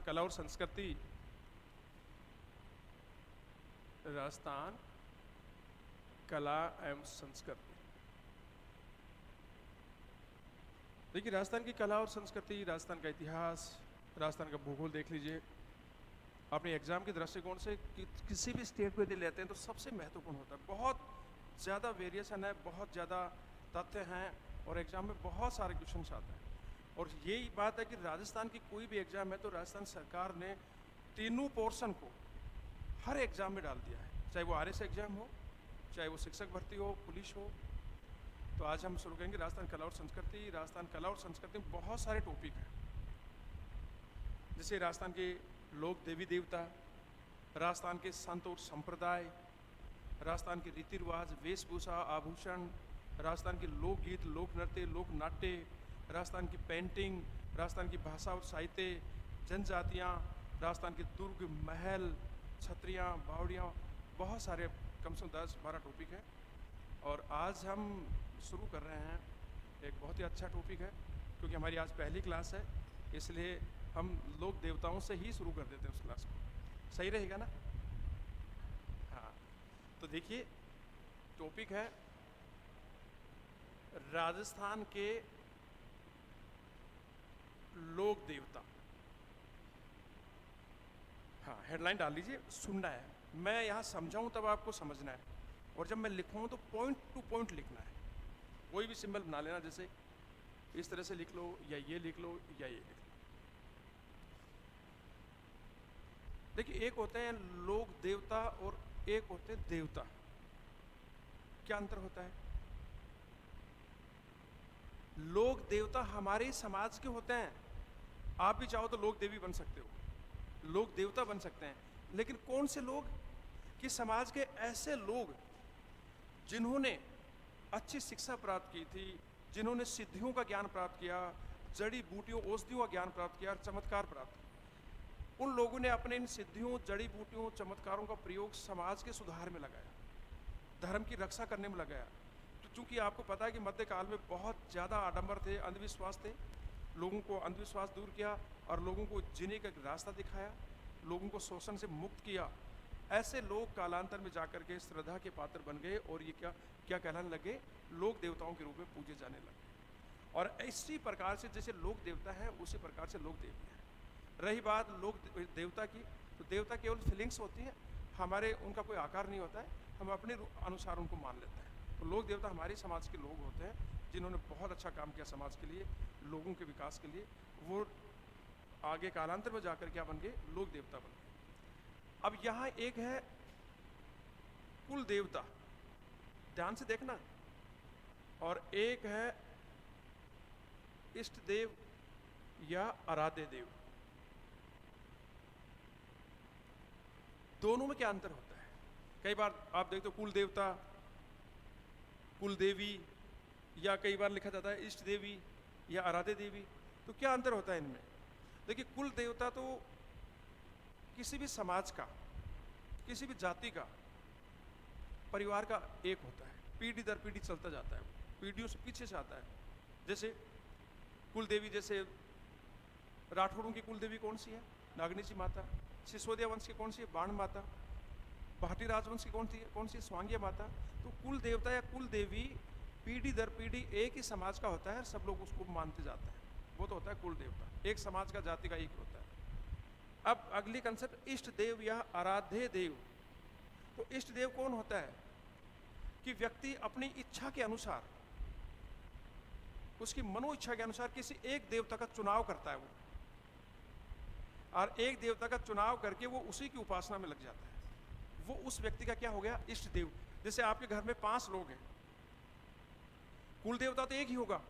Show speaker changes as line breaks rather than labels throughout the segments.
कला और संस्कृति, राजस्थान कला एवं संस्कृति। देखिए, राजस्थान की कला और संस्कृति, राजस्थान का इतिहास, राजस्थान का भूगोल देख लीजिए। अपने एग्जाम के दृष्टिकोण से किसी भी स्टेट को यदि लेते हैं तो सबसे महत्वपूर्ण होता है। बहुत ज़्यादा वेरिएशन है, बहुत ज़्यादा तथ्य हैं और एग्जाम में बहुत सारे क्वेश्चन आते हैं। और यही बात है कि राजस्थान की कोई भी एग्जाम है तो राजस्थान सरकार ने तीनों पोर्शन को हर एग्जाम में डाल दिया है, चाहे वो RS एग्जाम हो, चाहे वो शिक्षक भर्ती हो, पुलिस हो। तो आज हम शुरू करेंगे राजस्थान कला और संस्कृति। राजस्थान कला और संस्कृति में बहुत सारे टॉपिक हैं, जैसे राजस्थान के लोक देवी देवता, राजस्थान के संत और संप्रदाय, राजस्थान के रीति रिवाज, वेशभूषा, आभूषण, राजस्थान के लोकगीत, लोक नृत्य, लोक नाट्य, राजस्थान की पेंटिंग, राजस्थान की भाषा और साहित्य, जनजातियाँ, राजस्थान के दुर्ग, महल, छतरियाँ, बावड़ियाँ, बहुत सारे कम से कम 10-12 टॉपिक है। और आज हम शुरू कर रहे हैं एक बहुत ही अच्छा टॉपिक है, क्योंकि हमारी आज पहली क्लास है, इसलिए हम लोक देवताओं से ही शुरू कर देते हैं उस क्लास को। सही रहेगा ना? हाँ, तो देखिए टॉपिक है राजस्थान के लोक देवता। हाँ, हेडलाइन डाल लीजिए, सुनना है। मैं यहाँ समझाऊँ तब आपको समझना है, और जब मैं लिखूँ तो पॉइंट टू पॉइंट लिखना है। कोई भी सिंबल बना लेना, जैसे इस तरह से लिख लो, या ये लिख लो, या ये लिख लो। देखिए, एक होते हैं लोक देवता और एक होते हैं देवता। क्या अंतर होता है? लोक देवता हमारे समाज के होते हैं। आप भी चाहो तो लोक देवी बन सकते हो, लोक देवता बन सकते हैं। लेकिन कौन से लोग? कि समाज के ऐसे लोग जिन्होंने अच्छी शिक्षा प्राप्त की थी, जिन्होंने सिद्धियों का ज्ञान प्राप्त किया, जड़ी बूटियों, औषधियों का ज्ञान प्राप्त किया और चमत्कार प्राप्त किया। उन लोगों ने अपने इन सिद्धियों, जड़ी बूटियों, चमत्कारों का प्रयोग समाज के सुधार में लगाया, धर्म की रक्षा करने में लगाया। तो चूंकि आपको पता है कि मध्यकाल में बहुत ज़्यादा आडंबर थे, अंधविश्वास थे, लोगों को अंधविश्वास दूर किया और लोगों को जीने का रास्ता दिखाया, लोगों को शोषण से मुक्त किया। ऐसे लोग कालांतर में जाकर के श्रद्धा के पात्र बन गए और ये क्या क्या कहलाने लगे? लोक देवताओं के रूप में पूजे जाने लगे। और इसी प्रकार से जैसे लोक देवता है, उसी प्रकार से लोक देवी है। रही बात लोक देवता की, तो देवता केवल फीलिंग्स होती हैं, हमारे उनका कोई आकार नहीं होता है, हम अपने अनुसार उनको मान लेते हैं। तो लोक देवता हमारे समाज के लोग होते हैं जिन्होंने बहुत अच्छा काम किया समाज के लिए, लोगों के विकास के लिए। वो आगे कालांतर में जाकर क्या बन गए? लोक देवता बन गए। अब यहाँ एक है कुल देवता, ध्यान से देखना, और एक है इष्ट देव या आराध्य देव। दोनों में क्या अंतर होता है? कई बार आप देखते हो कुल देवता, कुल देवी, या कई बार लिखा जाता है इष्ट देवी या आराध्य देवी। तो क्या अंतर होता है इनमें? देखिए, कुल देवता तो किसी भी समाज का, किसी भी जाति का, परिवार का एक होता है, पीढ़ी दर पीढ़ी चलता जाता है, पीढ़ियों से पीछे से आता है। जैसे कुल देवी, जैसे राठौड़ों की कुल देवी कौन सी है? नागनी जी माता। सिसोदिया वंश की कौन सी है? बाण माता। भाटी राजवंश की कौन सी? स्वांग्य माता। तो कुल देवता या कुल देवी पीढ़ी दर पीढ़ी एक ही समाज का होता है, सब लोग उसको मानते जाते हैं, वो तो होता है कुल देवता, एक समाज का, जाति का एक होता है। अब अगली कंसेप्ट इष्ट देव या आराध्य देव। तो इष्ट देव कौन होता है? कि व्यक्ति अपनी इच्छा के अनुसार, उसकी मनो इच्छा के अनुसार किसी एक देवता का चुनाव करता है वो, और एक देवता का चुनाव करके वो उसी की उपासना में लग जाता है। वो उस व्यक्ति का क्या हो गया? इष्ट देव। जैसे आपके घर में 5 लोग हैं, कुल देवता तो एक ही होगा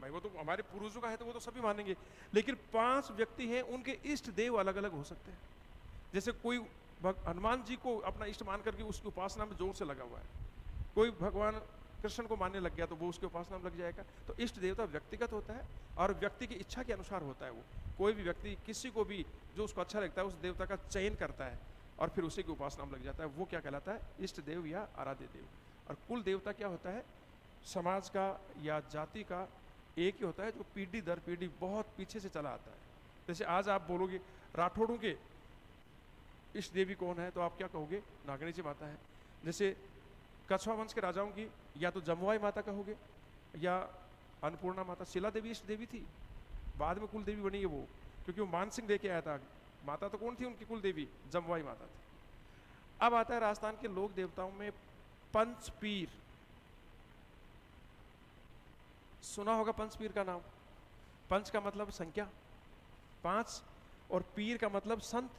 भाई, वो तो हमारे पूर्वजों का है तो वो तो सभी मानेंगे, लेकिन 5 व्यक्ति हैं, उनके इष्ट देव अलग अलग हो सकते हैं। जैसे कोई हनुमान जी को अपना इष्ट मान करके उसकी उपासना में जोर से लगा हुआ है, कोई भगवान कृष्ण को मानने लग गया तो वो उसकी उपासना में लग जाएगा। तो इष्ट देवता व्यक्तिगत होता है और व्यक्ति की इच्छा के अनुसार होता है। वो कोई भी व्यक्ति किसी को भी जो उसको अच्छा लगता है उस देवता का चयन करता है और फिर उसी की उपासना में लग जाता है। वो क्या कहलाता है? इष्ट देव या आराध्य देव। और कुल देवता क्या होता है? समाज का या जाति का एक ही होता है, जो पीढ़ी दर पीढ़ी बहुत पीछे से चला आता है। जैसे आज आप बोलोगे राठौड़ों के इष्ट देवी कौन है, तो आप क्या कहोगे? नागणी जी माता है। जैसे कछवा वंश के राजाओं की या तो जमुआई माता कहोगे या अन्नपूर्णा माता। शिला देवी इष्ट देवी थी, बाद में कुल देवी बनी है वो, क्योंकि वो मान सिंह लेके आया था। माता तो कौन थी उनकी? कुल देवी जमुआई माता थी। अब आता है राजस्थान के लोक देवताओं में पंचपीर। सुना होगा पंचपीर का नाम। पंच का मतलब संख्या, 5, और पीर का मतलब संत।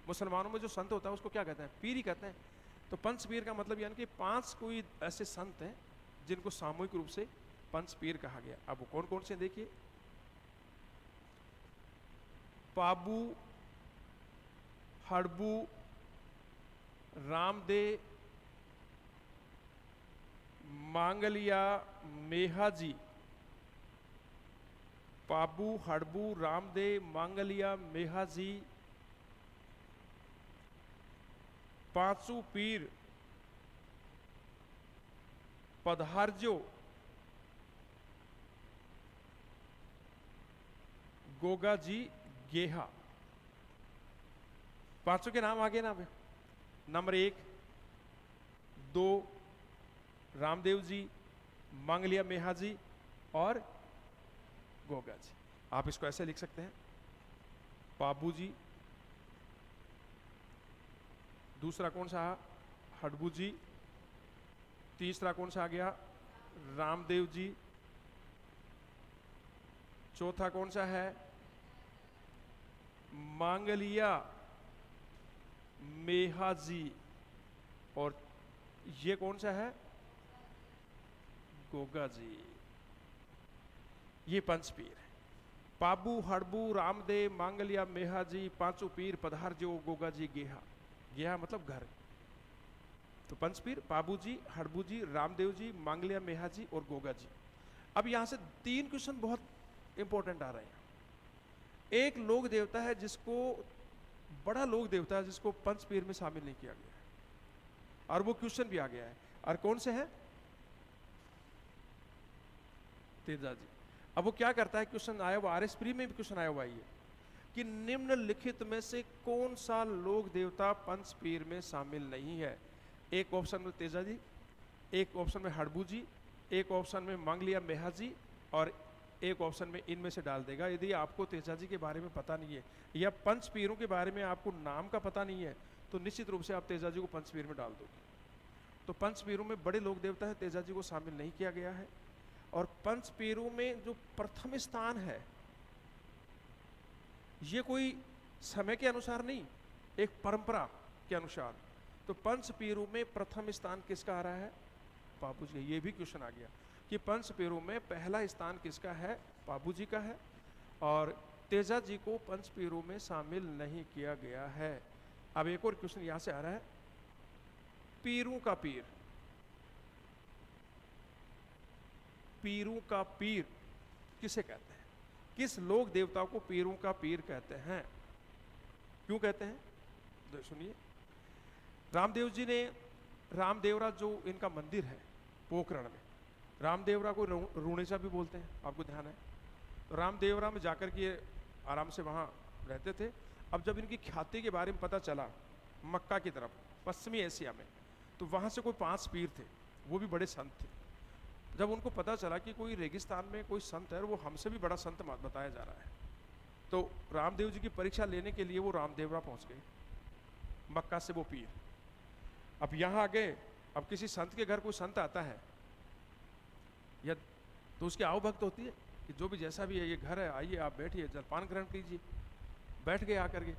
मुसलमानों में जो संत होता है उसको क्या कहते हैं? पीर ही कहते हैं। तो पंचपीर का मतलब यानी कि 5 कोई ऐसे संत हैं जिनको सामूहिक रूप से पंचपीर कहा गया। अब वो कौन कौन से देखिए। पाबू, हड़बू, रामदे, मांगलिया, मेहाजी। पाबू, हड़बू, रामदे, मांगलिया, मेहाजी, पांचू पीर पधारजो, गोगा जी गेहा। पांचों के नाम आगे ना। नंबर 1, 2 रामदेव जी, मांगलिया मेहा जी और गोगा जी। आप इसको ऐसे लिख सकते हैं, पाबू जी, दूसरा कौन सा? हड़बू जी, तीसरा कौन सा आ गया? रामदेव जी, चौथा कौन सा है? मांगलिया मेहा जी, और ये कौन सा है? गोगा जी। ये पंचपीर है। पाबू, हड़बू, रामदेव, मांगलिया, मेहा जी, पांचों पीर पधार जो, गोगा जी गेहा। गेहा मतलब घर। तो पंचपीर पाबू जी, हड़बू जी, रामदेव जी, मांगलिया मेहा जी और गोगा जी। अब यहां से 3 क्वेश्चन बहुत इंपॉर्टेंट आ रहे हैं। एक लोक देवता है जिसको, बड़ा लोक देवता है जिसको पंचपीर में शामिल नहीं किया गया है, और वो क्वेश्चन भी आ गया है। और कौन से है? तेजा जी। अब वो क्या करता है? क्वेश्चन आया, वो आरएस प्री में भी क्वेश्चन आया हुआ है कि निम्नलिखित में से कौन सा लोक देवता पंचपीर में शामिल नहीं है? एक ऑप्शन में तेजा जी, एक ऑप्शन में हड़बू जी, एक ऑप्शन में मांगलिया मेहा जी, और एक ऑप्शन में इनमें से डाल देगा। यदि आपको तेजा जी के बारे में पता नहीं है या पंचपीरों के बारे में आपको नाम का पता नहीं है, तो निश्चित रूप से आप तेजा जी को पंचपीर में डाल दोगे। तो पंचपीरों में बड़े लोक देवता है, तेजा जी को शामिल नहीं किया गया है। और पंचपीरों में जो प्रथम स्थान है, ये कोई समय के अनुसार नहीं, एक परंपरा के अनुसार। तो पंचपीरों में प्रथम स्थान किसका आ रहा है? पाबू जी। ये भी क्वेश्चन आ गया कि पंचपीरों में पहला स्थान किसका है? पाबू जी का है। और तेजा जी को पंचपीरों में शामिल नहीं किया गया है। अब एक और क्वेश्चन यहां से आ रहा है, पीरों का पीर। पीरों का पीर किसे कहते हैं? किस लोक देवता को पीरों का पीर कहते हैं? क्यों कहते हैं? तो सुनिए, रामदेव जी ने, रामदेवरा जो इनका मंदिर है पोखरण में, रामदेवरा को रूणेसा भी बोलते हैं, आपको ध्यान है। तो रामदेवरा में जाकर के आराम से वहाँ रहते थे। अब जब इनकी ख्याति के बारे में पता चला मक्का की तरफ, पश्चिमी एशिया में, तो वहाँ से कोई 5 पीर थे, वो भी बड़े संत थे। जब उनको पता चला कि कोई रेगिस्तान में कोई संत है और वो हमसे भी बड़ा संत बताया जा रहा है, तो रामदेव जी की परीक्षा लेने के लिए वो रामदेवरा पहुँच गए, मक्का से वो पीर। अब यहाँ आ गए, अब किसी संत के घर कोई संत आता है या तो उसकी आओ भक्त होती है कि जो भी जैसा भी है, ये घर है, आइए आप बैठिए, जलपान ग्रहण कीजिए। बैठ गए आकर के,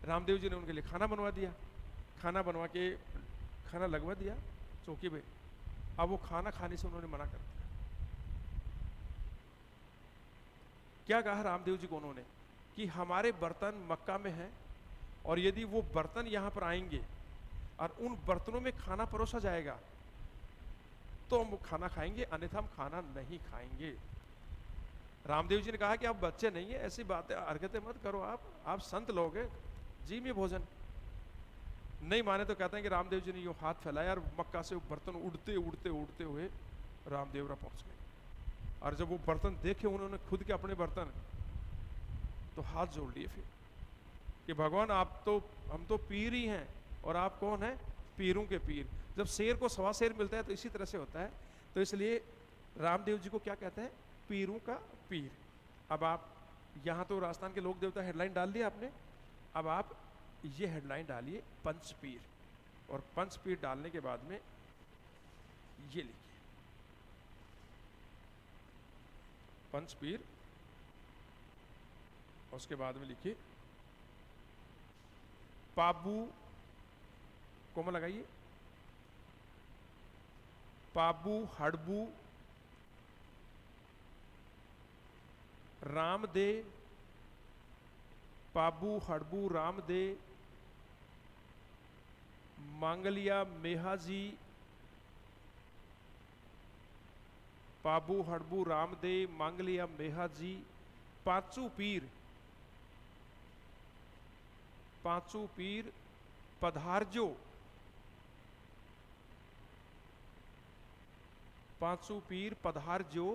रामदेव जी ने उनके लिए खाना बनवा दिया। खाना बनवा के खाना लगवा दिया चौकी पे। अब वो खाना खाने से उन्होंने मना कर दिया। क्या कहा रामदेव जी को उन्होंने कि हमारे बर्तन मक्का में हैं, और यदि वो बर्तन यहाँ पर आएंगे और उन बर्तनों में खाना परोसा जाएगा तो हम खाना खाएंगे, अन्यथा हम खाना नहीं खाएंगे। रामदेव जी ने कहा कि आप बच्चे नहीं है, ऐसी बातें हरकतें मत करो, आप संत लोग हैं, जी में भोजन। नहीं माने तो कहते हैं कि रामदेव जी ने यो हाथ फैलाया और मक्का से वो बर्तन उड़ते उड़ते उड़ते हुए रामदेवरा पहुंच गए। और जब वो बर्तन देखे उन्होंने खुद के अपने बर्तन, तो हाथ जोड़ लिए फिर कि भगवान आप तो, हम तो पीर ही हैं और आप कौन हैं, पीरों के पीर। जब शेर को सवा शेर मिलता है तो इसी तरह से होता है। तो इसलिए रामदेव जी को क्या कहते हैं, पीरों का पीर। अब आप यहाँ तो राजस्थान के लोक देवता हेडलाइन डाल दिया आपने, अब आप ये हेडलाइन डालिए पंच पीर, और पंच पीर डालने के बाद में ये लिखिए पंच पीर, उसके बाद में लिखिए पाबू, कोमा लगाइए, पाबू हड़बू रामदे, पाबू हड़बू रामदे मांगलिया मेहाजी, पाबू हड़बू रामदे मांगलिया मेहाजी, पांचू पीर, पांचू पीर पधारजो, पांचू पीर पधारजो,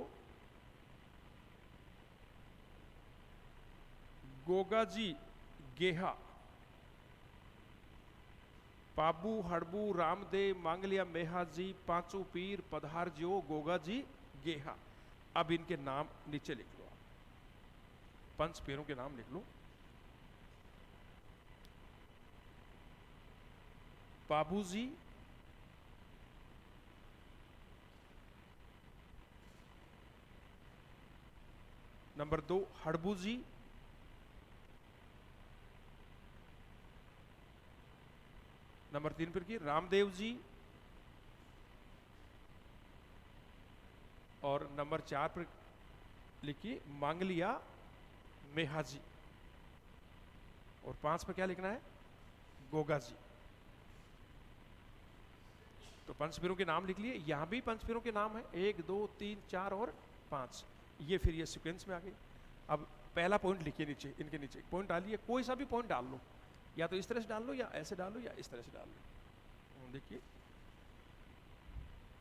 गोगाजी गेहा, पाबू हड़बू रामदे मांगलिया मेहाजी, पांचू पीर पधारजो, गोगाजी गेहा। अब इनके नाम नीचे लिख लो, आप पंच पीरों के नाम लिख लो। बाबूजी, नंबर 2 हड़बू जी, नंबर 3 पर की रामदेव जी, और नंबर 4 पर लिखिए मांगलिया मेहाजी, और 5 पर क्या लिखना है, गोगा जी। तो पंचपीरों के नाम लिख लिए, यहां भी पंचपीरों के नाम है 1 2 3 4 और 5, ये फिर ये सीक्वेंस में आ गई। अब पहला पॉइंट लिखिए नीचे, इनके नीचे पॉइंट डालिए, कोई सा भी पॉइंट डाल लो, या तो इस तरह से डाल लो, या ऐसे डाल लो, या इस तरह से डाल लो। देखिए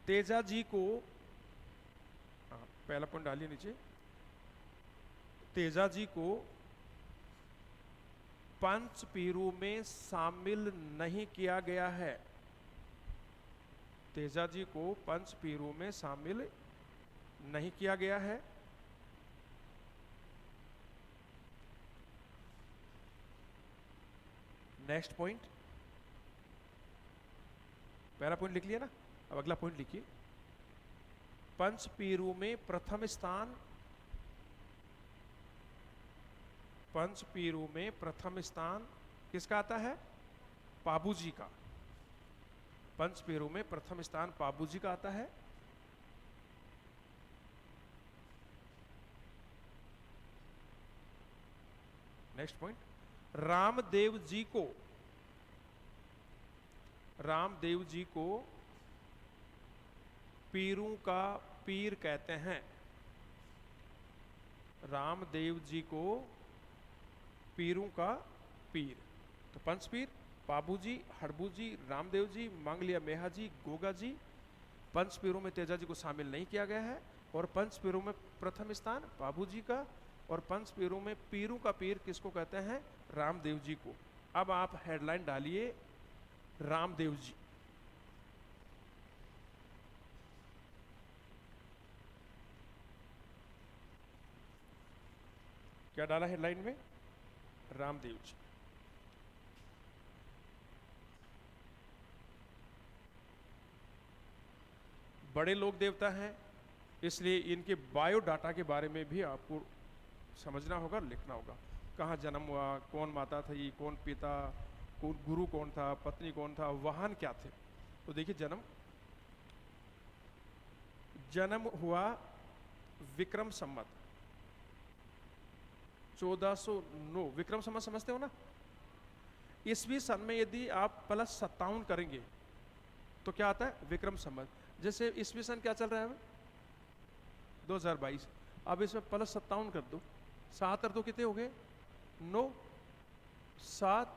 तेजा जी को, पहला पॉइंट डालिए नीचे, तेजा जी को पंचपीरों में शामिल नहीं किया गया है, तेजा जी को पंचपीरों में शामिल नहीं किया गया है। नेक्स्ट पॉइंट, पहला पॉइंट लिख लिया ना, अब अगला पॉइंट लिखिए, पंचपीरों में प्रथम स्थान, पंचपीरों में प्रथम स्थान किसका आता है, पाबू जी का। पंचपीरों में प्रथम स्थान पाबू जी का आता है। नेक्स्ट पॉइंट, रामदेव जी को, रामदेव जी को पीरों का पीर कहते हैं, रामदेव जी को पीरों का पीर। तो पंचपीर पाबू जी, हड़बू जी, रामदेव जी, मांगलिया मेहा जी, गोगा जी, पंचपीरों में तेजा जी को शामिल नहीं किया गया है, और पंचपीरों में प्रथम स्थान पाबू जी का, और पंचपीरों में पीरों का पीर किसको कहते हैं, रामदेव जी को। अब आप हेडलाइन डालिए रामदेव जी। क्या डाला हेडलाइन में, रामदेव जी। बड़े लोक देवता हैं, इसलिए इनके बायोडाटा के बारे में भी आपको समझना होगा, लिखना होगा। कहाँ जन्म हुआ, कौन माता थी, कौन पिता, कौन गुरु कौन था, पत्नी कौन था, वाहन क्या थे। तो देखिए जन्म हुआ विक्रम संवत 1409, विक्रम संवत समझते हो ना। ईस्वी सन में यदि आप +57 करेंगे तो क्या आता है, विक्रम संवत। जैसे ईस्वी सन क्या चल रहा है, 2022, अब इसमें +57 कर दो, 7 और 2 कितने हो गए, 9, 7,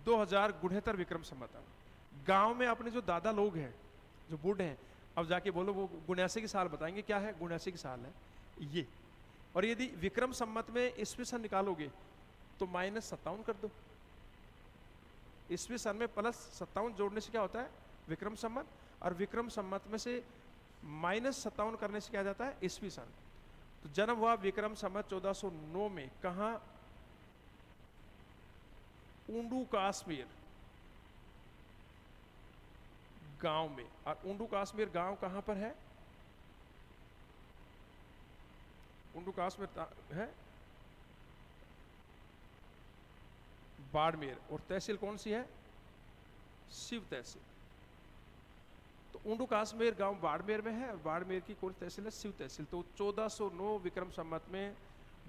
2069 विक्रम संवत। गांव में अपने जो दादा लोग हैं, जो बूढ़े हैं, अब जाके बोलो वो 79 की साल बताएंगे, क्या है 79 की साल है ये। और यदि विक्रम संवत में ईस्वी सन निकालोगे तो -57 कर दो। ईस्वी सन में +57 जोड़ने से क्या होता है? विक्रम संवत। और विक्रम संवत में से -57 करने से क्या आ जाता है? ईस्वी सन। तो जन्म हुआ विक्रम संवत 1409 में। कहा? ऊंडू काश्मीर गांव में। और ऊंडू काश्मीर गांव कहां पर है? ऊंडू काश्मीर है बाड़मेर। और तहसील कौन सी है? शिव तहसील। तो ऊंडू काश्मीर गांव बाड़मेर में है। और बाड़मेर की कौन तहसील है? शिव तहसील। तो 1409 विक्रम संवत में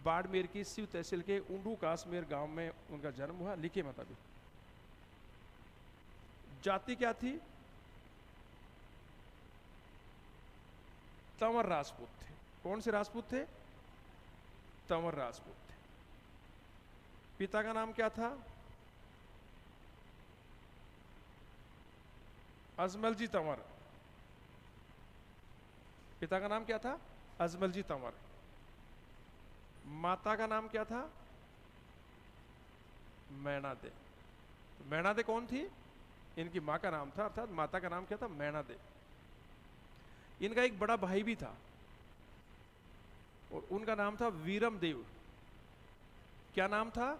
बाड़मेर की शिव तहसील के ऊंडू काश्मीर गांव में उनका जन्म हुआ। लिखिए मत अभी। जाति क्या थी? तंवर राजपूत थे। कौन से राजपूत थे? तंवर राजपूत थे। पिता का नाम क्या था? अजमल जी तंवर। पिता का नाम क्या था? अजमल जी तंवर। माता का नाम क्या था? मैना दे। तो मैना दे कौन थी? इनकी मां का नाम था, अर्थात माता का नाम क्या था? मैना दे। इनका एक बड़ा भाई भी था और उनका नाम था वीरम देव। क्या नाम था?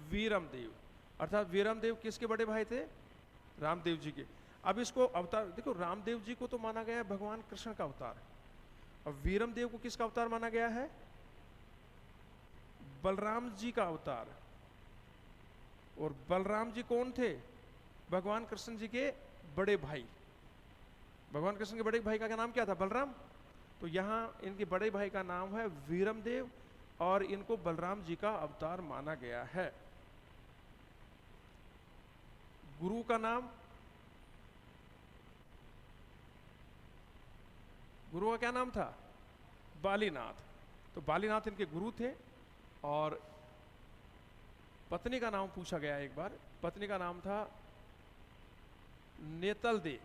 वीरम देव। अर्थात वीरम देव किसके बड़े भाई थे? रामदेव जी के। अब इसको अवतार देखो, रामदेव जी को तो माना गया है भगवान कृष्ण का अवतार। अब वीरम देव को किसका अवतार माना गया है? बलराम जी का अवतार। और बलराम जी कौन थे? भगवान कृष्ण जी के बड़े भाई। भगवान कृष्ण के बड़े भाई का नाम क्या था? बलराम। तो यहां इनके बड़े भाई का नाम है वीरम देव और इनको बलराम जी का अवतार माना गया है। गुरु का नाम? गुरु का क्या नाम था? बालीनाथ। तो बालीनाथ इनके गुरु थे। और पत्नी का नाम पूछा गया एक बार। पत्नी का नाम था नेतल दे।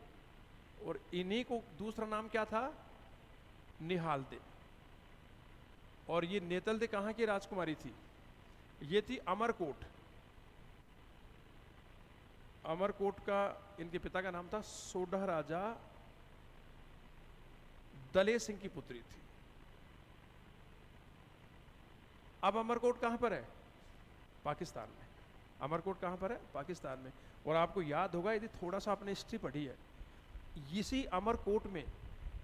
और इन्हीं को दूसरा नाम क्या था? निहाल दे। और ये नेतल दे कहां की राजकुमारी थी? ये थी अमरकोट। अमरकोट का इनके पिता का नाम था सोडा राजा दले सिंह की पुत्री थी। अब अमरकोट कहां पर है? पाकिस्तान में। अमरकोट कहां पर है? पाकिस्तान में। और आपको याद होगा यदि थोड़ा सा आपने हिस्ट्री पढ़ी है, इसी अमरकोट में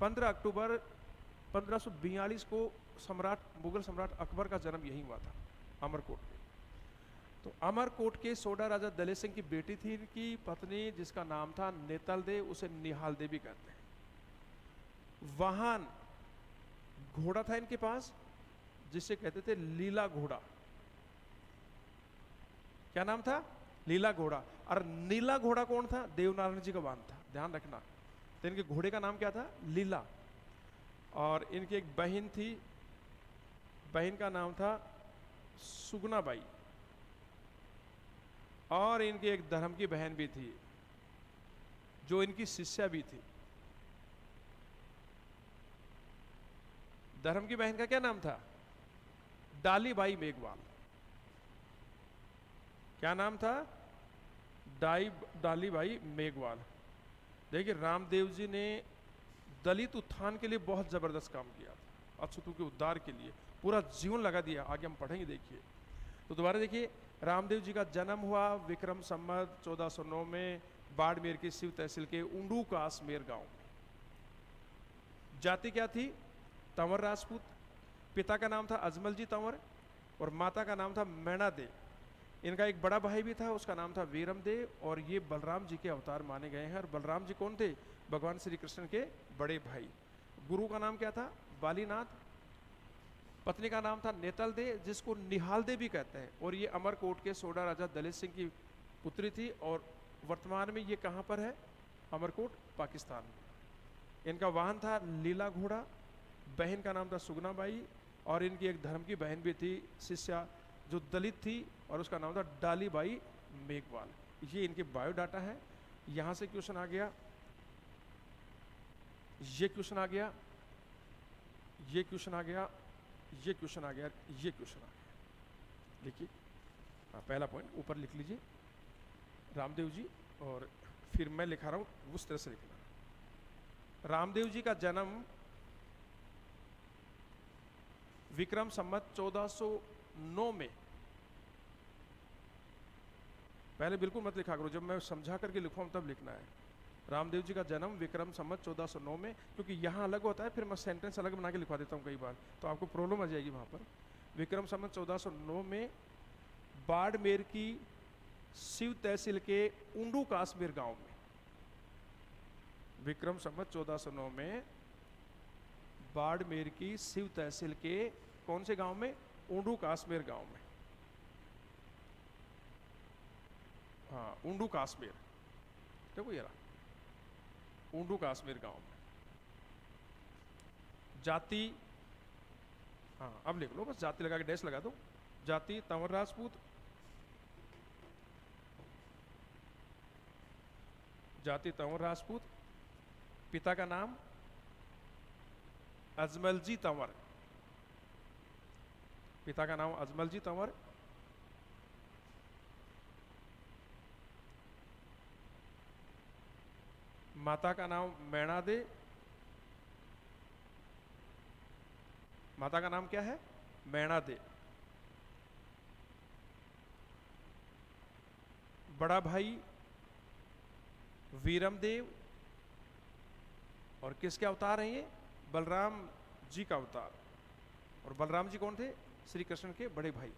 15 अक्टूबर 1542 को मुगल सम्राट अकबर का जन्म यही हुआ था, अमरकोट में। तो अमरकोट के सोडा राजा दले सिंह की बेटी थी इनकी पत्नी, जिसका नाम था नेतल दे, उसे निहाल दे भी कहते हैं। वाहन घोड़ा था इनके पास जिसे कहते थे लीला घोड़ा। क्या नाम था? लीला घोड़ा। और नीला घोड़ा कौन था? देवनारायण जी का वाहन था, ध्यान रखना। तो इनके घोड़े का नाम क्या था? लीला। और इनकी एक बहन थी, बहन का नाम था सुगना बाई। और इनकी एक धर्म की बहन भी थी जो इनकी शिष्या भी थी। धर्म की बहन का क्या नाम था? डालीबाई मेघवाल। क्या नाम था? डालीबाई मेघवाल। देखिए, रामदेव जी ने दलित उत्थान के लिए बहुत जबरदस्त काम किया था, अछूतों के उद्धार के लिए पूरा जीवन लगा दिया। आगे हम पढ़ेंगे, देखिए। तो दोबारा देखिए, रामदेव जी का जन्म हुआ विक्रम संवत 1409 में बाड़मेर की शिव तहसील के ऊंडू काश्मीर गांव में। जाति क्या थी? तंवर राजपूत। पिता का नाम था अजमल जी तंवर और माता का नाम था मैना दे। इनका एक बड़ा भाई भी था, उसका नाम था वीरम दे। और ये बलराम जी के अवतार माने गए हैं। और बलराम जी कौन थे? भगवान श्री कृष्ण के बड़े भाई। गुरु का नाम क्या था? बालीनाथ। पत्नी का नाम था नेतल दे, जिसको निहाल दे भी कहते हैं। और ये अमरकोट के सोडा राजा दलित सिंह की पुत्री थी। और वर्तमान में ये कहाँ पर है? अमरकोट, पाकिस्तान में। इनका वाहन था लीला घोड़ा। बहन का नाम था सुगना बाई। और इनकी एक धर्म की बहन भी थी, शिष्या, जो दलित थी, और उसका नाम था डालीबाई मेघवाल। ये इनके बायोडाटा है। यहां से क्वेश्चन आ गया, ये क्वेश्चन आ गया, ये क्वेश्चन आ गया, ये क्वेश्चन आ गया, ये क्वेश्चन आ गया। देखिए, हाँ, पहला पॉइंट ऊपर लिख लीजिए, रामदेव जी, और फिर मैं लिखा रहा हूं उस तरह से लिखना। रामदेव जी का जन्म विक्रम संवत 1409 में, पहले बिल्कुल मत लिखा करो, जब मैं समझा करके लिखूं तब लिखना है। रामदेव जी का जन्म विक्रम संवत 1409 में, क्योंकि यहाँ अलग होता है, फिर मैं सेंटेंस अलग बना के लिखवा देता हूँ कई बार, तो आपको प्रॉब्लम आ जाएगी वहाँ पर। विक्रम संवत 1409 में बाड़मेर की शिव तहसील के उंडू काश्मीर गांव में, विक्रम संवत 1409 में बाड़मेर की शिव तहसील के कौन से गांव में? उंडू काश्मीर गांव में। हाँ, उंडू काश्मीर, देखो ये रहा उंडू काश्मीर गांव में। जाति, हाँ अब लिख लो, बस जाति लगा के डैश लगा दो। जाति तंवर राजपूत, जाति तंवर राजपूत। पिता का नाम अजमल जी तंवर, पिता का नाम अजमल जी तंवर। माता का नाम मैणा दे, माता का नाम क्या है? मैणा दे। बड़ा भाई वीरम देव, और किसके अवतार हैं ये? बलराम जी का अवतार। और बलराम जी कौन थे? श्री कृष्ण के बड़े भाई।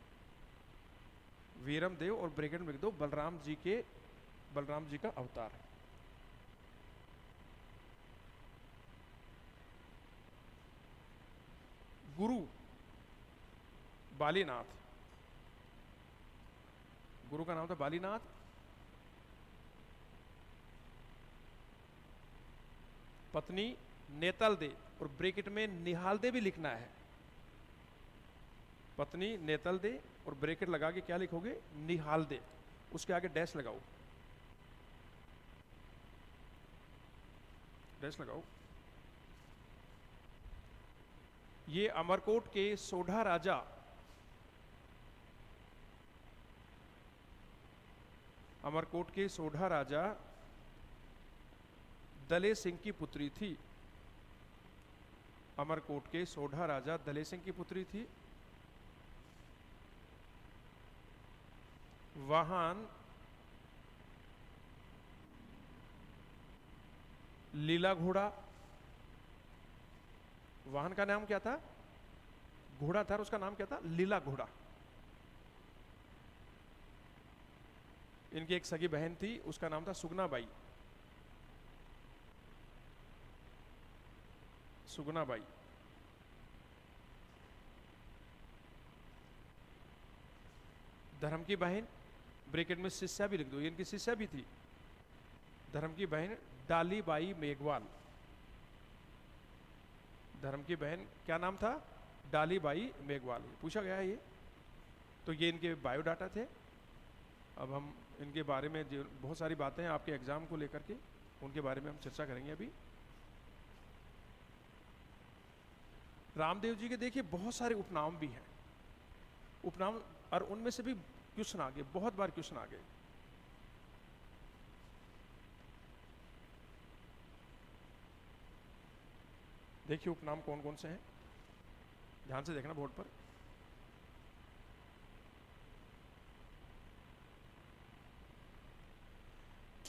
वीरम देव और ब्रैकेट में लिख दो बलराम जी का अवतार है। गुरु बालीनाथ, गुरु का नाम था बालीनाथ। पत्नी नेतल दे, और ब्रैकेट में निहाल दे भी लिखना है। पत्नी नेतल दे और ब्रैकेट लगा के क्या लिखोगे? निहाल दे, उसके आगे डैश लगाओ, डैश लगाओ। ये अमरकोट के सोढ़ा राजा अमरकोट के सोढ़ा राजा दले सिंह की पुत्री थी। अमरकोट के सोढ़ा राजा दले सिंह की पुत्री थी। वाहन लीला घोड़ा, वाहन का नाम क्या था? घोड़ा था, उसका नाम क्या था? लीला घोड़ा। इनकी एक सगी बहन थी, उसका नाम था सुगना बाई, सुगना बाई। धर्म की बहन, ब्रैकेट में शिष्या भी लिख दो, ये इनकी शिष्या भी थी। धर्म की बहन डाली बाई मेघवाल, धर्म की बहन क्या नाम था? डाली बाई मेघवाल। पूछा गया है ये, तो ये इनके बायोडाटा थे। अब हम इनके बारे में जो बहुत सारी बातें हैं आपके एग्जाम को लेकर के, उनके बारे में हम चर्चा करेंगे अभी। रामदेव जी के देखिए बहुत सारे उपनाम भी हैं, उपनाम, और उनमें से भी क्वेश्चन आ गए, बहुत बार क्वेश्चन आ गए। देखिए उपनाम कौन कौन से हैं, ध्यान से देखना बोर्ड पर।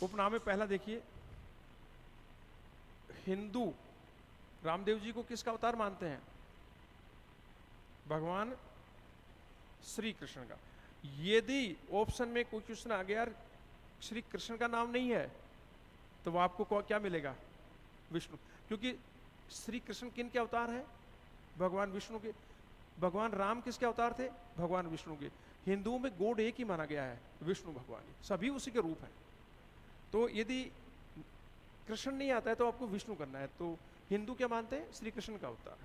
उपनाम में पहला देखिए, हिंदू रामदेव जी को किसका अवतार मानते हैं? भगवान श्री कृष्ण का। यदि ऑप्शन में कोई क्वेश्चन आ गया श्री कृष्ण का नाम नहीं है, तो वो आपको क्या मिलेगा? विष्णु, क्योंकि श्री कृष्ण किन के अवतार हैं? भगवान विष्णु के। भगवान राम किसके अवतार थे? भगवान विष्णु के। हिंदुओं में गॉड एक ही माना गया है, विष्णु भगवान, सभी उसी के रूप हैं। तो यदि कृष्ण नहीं आता है तो आपको विष्णु करना है, तो हिंदू क्या मानते हैं? श्री कृष्ण का अवतार।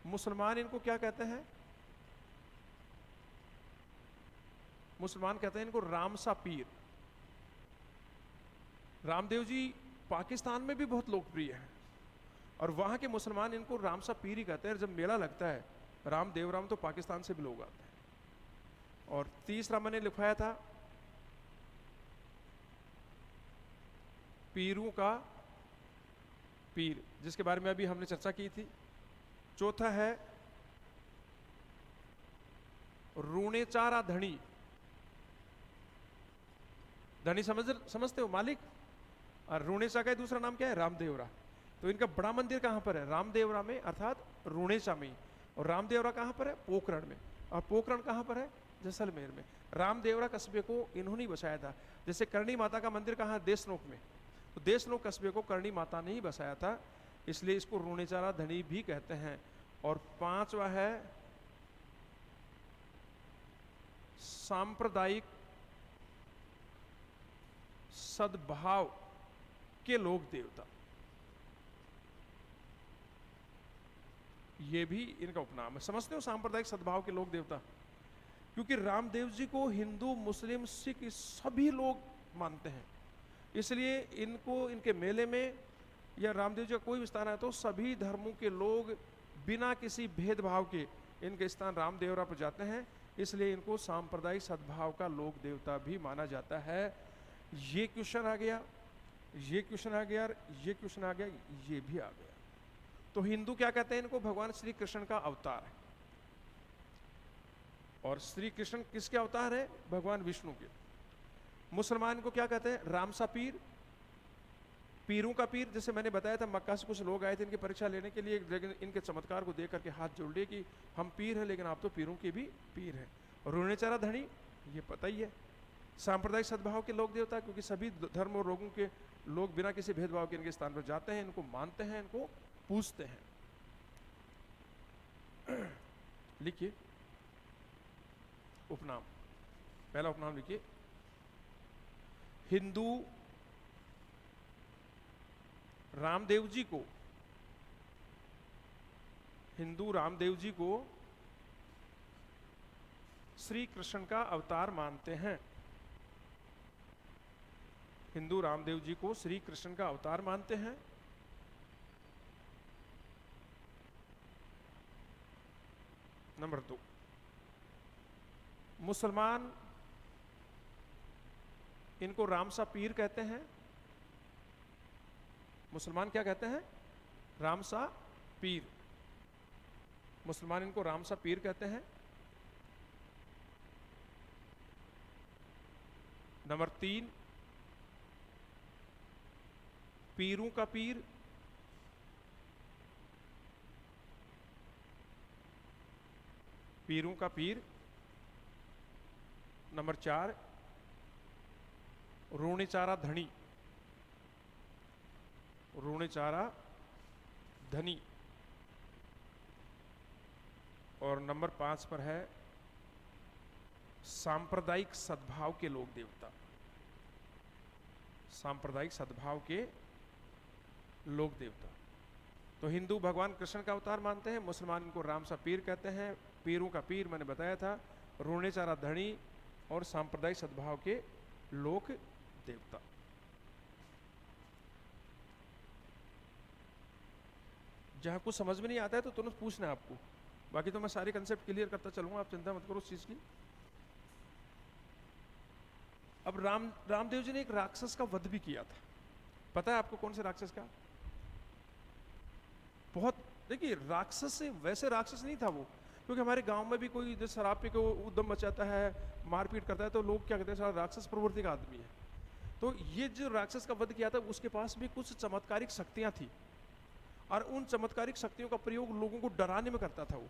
मुसलमान इनको क्या कहते हैं? मुसलमान कहते हैं इनको रामसा पीर। रामदेव जी पाकिस्तान में भी बहुत लोकप्रिय हैं, और वहां के मुसलमान इनको रामसा पीर ही कहते हैं। जब मेला लगता है राम देवराम, तो पाकिस्तान से भी लोग आते हैं। और तीसरा मैंने लिखवाया था पीरों का पीर, जिसके बारे में अभी हमने चर्चा की थी। चौथा है रूणेचारा धनी। धनी समझते हो, मालिक। और रूणेचा का दूसरा नाम क्या है? रामदेवरा। तो इनका बड़ा मंदिर कहां पर है? रामदेवरा में, अर्थात रूणेचा में। और रामदेवरा कहां पर है? पोखरण में। और पोखरण कहां पर है? जैसलमेर में। रामदेवरा कस्बे को इन्होंने ही बसाया था। जैसे करणी माता का मंदिर कहां? देशनोक में। तो देशनोक कस्बे को करणी माता ने ही बसाया था, इसलिए इसको रूणेचारा धनी भी कहते हैं। और पांचवा है सांप्रदायिक सद्भाव के लोक देवता। ये भी इनका उपनाम है। समझते हो सांप्रदायिक सद्भाव के लोक देवता? क्योंकि रामदेव जी को हिंदू, मुस्लिम, सिख सभी लोग मानते हैं, इसलिए इनको इनके मेले में या रामदेव जी का कोई भी स्थान है तो सभी धर्मों के लोग बिना किसी भेदभाव के इनके स्थान रामदेवरा पर जाते हैं, इसलिए इनको सांप्रदायिक सद्भाव का लोक देवता भी माना जाता है। ये क्वेश्चन आ गया, ये क्वेश्चन आ गया, ये क्वेश्चन आ गया, ये भी आ गया। तो हिंदू क्या कहते हैं इनको? भगवान श्री कृष्ण का अवतार है। और श्री कृष्ण किसके अवतार है? भगवान विष्णु के। मुसलमान को क्या कहते हैं? रामसा पीर, पीरों का पीर। जैसे मैंने बताया था, मक्का से कुछ लोग आए थे इनकी परीक्षा लेने के लिए, लेकिन इनके चमत्कार को देख करके हाथ जोड़ लिए कि हम पीर हैं, लेकिन आप तो पीरों के भी पीर हैं। और रूणेचारा धनी, ये पता ही है, सांप्रदायिक सद्भाव के लोक देवता, क्योंकि सभी धर्म और लोगों के लोग बिना किसी भेदभाव के इनके स्थान पर जाते हैं, इनको मानते हैं, इनको पूजते हैं। लिखिए उपनाम। पहला उपनाम लिखिए, हिंदू रामदेव जी को, हिंदू रामदेव जी को श्री कृष्ण का अवतार मानते हैं। हिंदू रामदेव जी को श्री कृष्ण का अवतार मानते हैं। नंबर 2, मुसलमान इनको रामसा पीर कहते हैं। मुसलमान क्या कहते हैं? रामसा पीर। मुसलमान इनको रामसा पीर कहते हैं। नंबर 3, पीरों का पीर। पीरों का पीर। नंबर 4, रूणेचारा धनी। रूणेचारा धनी। और नंबर 5 पर है सांप्रदायिक सद्भाव के लोक देवता। सांप्रदायिक सद्भाव के लोक देवता। तो हिंदू भगवान कृष्ण का अवतार मानते हैं, मुसलमान इनको रामसा पीर कहते हैं, पीरों का पीर मैंने बताया था, रूणेचारा धनी और सांप्रदायिक सद्भाव के लोक देवता। जहां कुछ समझ में नहीं आता है तो तुरंत पूछना है आपको, बाकी तो मैं सारे कंसेप्ट क्लियर करता चलूंगा, आप चिंता मत करो उस चीज की। अब रामदेव जी ने एक राक्षस का वध भी किया था। पता है आपको कौन से राक्षस का? बहुत, देखिए राक्षस से वैसे राक्षस नहीं था वो, क्योंकि हमारे गांव में भी कोई जो शराब पी के उद्यम मचाता है, मारपीट करता है, तो लोग क्या कहते हैं, सारा राक्षस प्रवृत्ति का आदमी है। तो ये जो राक्षस का वध किया था, उसके पास भी कुछ चमत्कारिक शक्तियां थी, और उन चमत्कारिक शक्तियों का प्रयोग लोगों को डराने में करता था वो।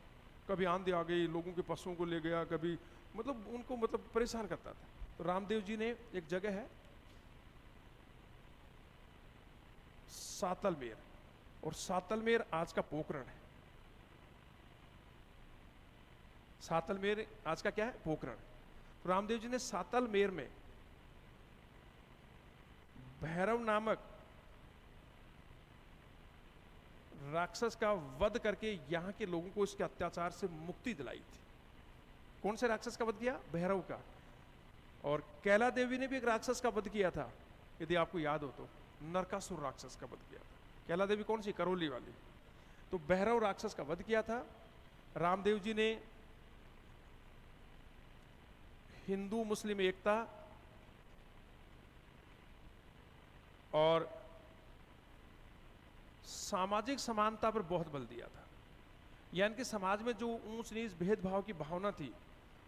कभी आंधी आ गई, लोगों के पशुओं को ले गया, कभी मतलब उनको परेशान करता था। तो रामदेव जी ने, एक जगह है सातलमेर, और सातलमेर आज का पोखरण है। सातलमेर आज का क्या है? पोखरण। तो रामदेव जी ने सातलमेर में भैरव नामक राक्षस का वध करके यहां के लोगों को इसके अत्याचार से मुक्ति दिलाई थी। कौन से राक्षस का वध किया? भैरव का। और कैला देवी ने भी एक राक्षस का वध किया था, यदि आपको याद हो तो, नरकासुर राक्षस का वध किया था। कैला देवी कौन सी? करौली वाली। तो भैरव राक्षस का वध किया था। रामदेव जी ने हिंदू मुस्लिम एकता और सामाजिक समानता पर बहुत बल दिया था। यानी कि समाज में जो ऊंच नीच भेदभाव की भावना थी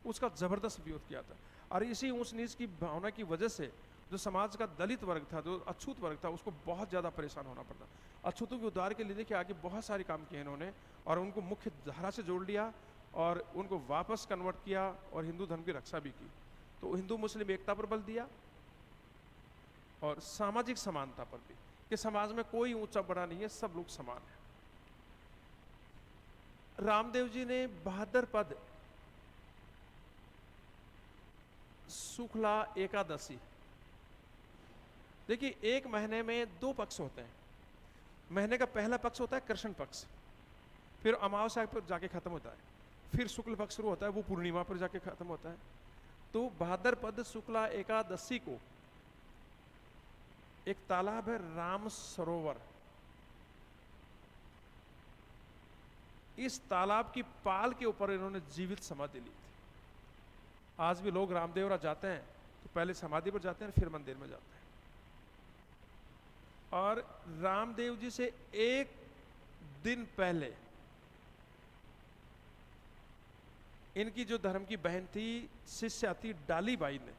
उसका जबरदस्त विरोध किया था। और इसी ऊंच नीच की भावना की वजह से जो समाज का दलित वर्ग था, जो अछूत वर्ग था, उसको बहुत ज़्यादा परेशान होना पड़ता। अछूतों के उद्धार के लिए देखिए आगे बहुत सारे काम किए इन्होंने और उनको मुख्य धारा से जोड़ लिया और उनको वापस कन्वर्ट किया और हिंदू धर्म की रक्षा भी की। तो हिंदू मुस्लिम एकता पर बल दिया और सामाजिक समानता पर भी, कि समाज में कोई ऊंचा बड़ा नहीं है, सब लोग समान हैं। रामदेव जी ने बहादुर पद शुक्ला एकादशी, देखिए एक महीने में 2 पक्ष होते हैं। महीने का पहला पक्ष होता है कृष्ण पक्ष, फिर अमावस्या पर जाके खत्म होता है, फिर शुक्ल पक्ष शुरू होता है, वो पूर्णिमा पर जाके खत्म होता है। तो बहादुर पद शुक्ला एकादशी को एक तालाब है राम सरोवर, इस तालाब की पाल के ऊपर इन्होंने जीवित समाधि ली थी। आज भी लोग रामदेवरा जाते हैं तो पहले समाधि पर जाते हैं, फिर मंदिर में जाते हैं। और रामदेव जी से एक दिन पहले इनकी जो धर्म की बहन थी शिष्या थी डाली बाई ने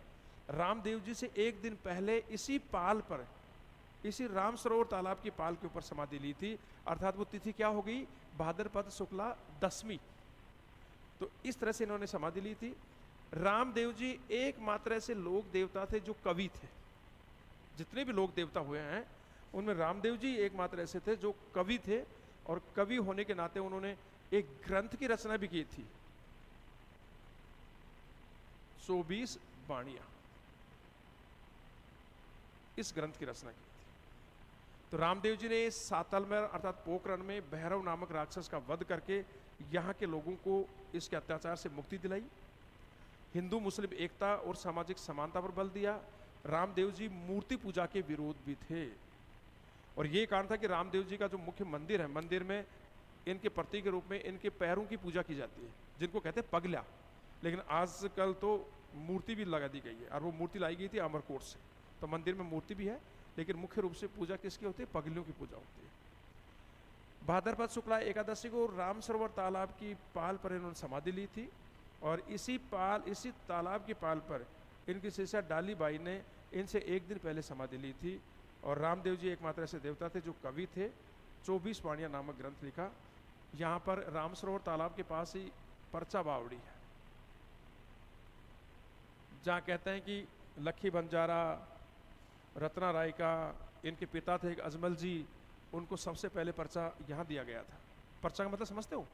रामदेव जी से एक दिन पहले इसी पाल पर, इसी राम सरोवर तालाब की पाल के ऊपर समाधि ली थी। अर्थात वो तिथि क्या हो गई, भाद्रपद शुक्ला दशमी। तो इस तरह से इन्होंने समाधि ली थी। रामदेव जी एकमात्र ऐसे लोक देवता थे जो कवि थे। जितने भी लोक देवता हुए हैं उनमें रामदेव जी एकमात्र ऐसे थे जो कवि थे, और कवि होने के नाते उन्होंने एक ग्रंथ की रचना भी की थी, 24 वाणियां, इस ग्रंथ की रचना की थी। तो रामदेव जी ने सातल में अर्थात पोखरण में भैरव नामक राक्षस का वध करके यहाँ के लोगों को इसके अत्याचार से मुक्ति दिलाई। हिंदू मुस्लिम एकता और सामाजिक समानता पर बल दिया। रामदेव जी मूर्ति पूजा के विरोध भी थे, और ये कारण था कि रामदेव जी का जो मुख्य मंदिर है, मंदिर में इनके प्रतीक के रूप में इनके पैरों की पूजा की जाती है, जिनको कहते हैं पगला। लेकिन आजकल तो मूर्ति भी लगा दी गई है, और वो मूर्ति लाई गई थी अमरकोट से। तो मंदिर में मूर्ति भी है, लेकिन मुख्य रूप से पूजा किसकी होती है, पगलियों की पूजा होती है। भाद्रपद शुक्ला एकादशी को राम सरोवर तालाब की पाल पर इन्होंने समाधि ली थी, और इसी तालाब की पाल पर इनकी शिष्या डाली बाई ने इनसे एक दिन पहले समाधि ली थी। और रामदेव जी एकमात्र ऐसे देवता थे जो कवि थे। 24 वाणियां नामक ग्रंथ लिखा। यहाँ पर राम सरोवर तालाब के पास ही परचा बावड़ी है, जहाँ कहते हैं कि लखी बंजारा, रत्ना राय का, इनके पिता थे एक अजमल जी, उनको सबसे पहले पर्चा यहाँ दिया गया था। पर्चा का मतलब समझते हो,